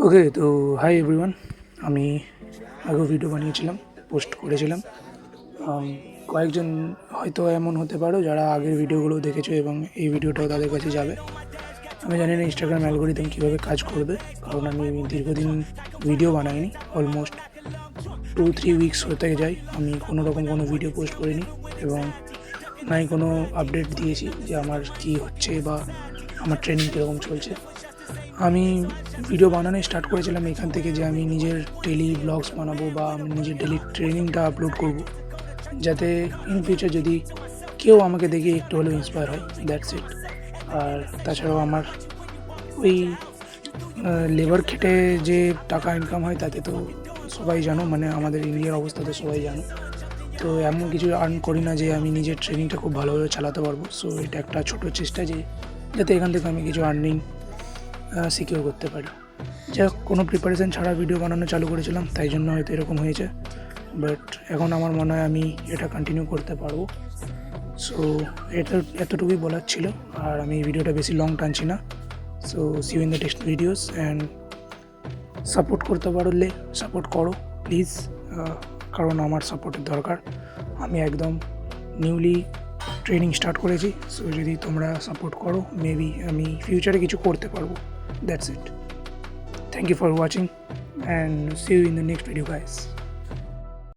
ওকে, তো hi everyone. আমি আগেও ভিডিও বানিয়েছিলাম, পোস্ট করেছিলাম। কয়েকজন হয়তো এমন হতে পারো যারা আগের ভিডিওগুলো দেখেছো এবং এই ভিডিওটাও তাদের কাছে যাবে। আমি জানি না ইনস্টাগ্রাম অ্যালগোরিদম কীভাবে কাজ করবে, কারণ আমি দীর্ঘদিন ভিডিও বানাইনি। অলমোস্ট 2-3 উইকস হতে যায় আমি কোনো রকম কোনো ভিডিও পোস্ট করিনি, এবং নাই কোনো আপডেট দিয়েছি যে আমার কী হচ্ছে বা আমার ট্রেনিং কীরকম চলছে। আমি ভিডিও বানানো স্টার্ট করেছিলাম এখান থেকে যে আমি নিজের ডেলি ব্লগস বানাবো বা আমি নিজের ডেলি ট্রেনিংটা আপলোড করব, যাতে ইন ফিউচার যদি কেউ আমাকে দেখে একটু হলেও ইন্সপায়ার হয়, দ্যাটস ইট। আর তাছাড়াও আমার ওই লেবার খেটে যে টাকা ইনকাম হয় তাতে তো সবাই জানো, মানে আমাদের ইন্ডিয়ার অবস্থা তো সবাই জানো। তো এমন কিছু আর্ন করি না যে আমি নিজের ট্রেনিংটা খুব ভালোভাবে চালাতে পারবো। সো এটা একটা ছোটো চেষ্টা যে যাতে এখান থেকে আমি কিছু আর্নিং সিকিউর করতে পারি। যা কোনো প্রিপারেশান ছাড়া ভিডিও বানানো চালু করেছিলাম, তাই জন্য হয়তো এরকম হয়েছে। বাট এখন আমার মনে হয় আমি এটা কন্টিনিউ করতে পারবো। সো এতটুকুই বলার ছিল, আর আমি ভিডিওটা বেশি লং টানছি না। So see you in the next videos, and support করতে পারলে সাপোর্ট করো প্লিজ, কারণ আমার সাপোর্টের দরকার। আমি একদম নিউলি ট্রেনিং স্টার্ট করেছি। সো যদি তোমরা সাপোর্ট করো, মেবি আমি ফিউচারে কিছু করতে পারবো। That's it. Thank you for watching, and see you in the next video, guys.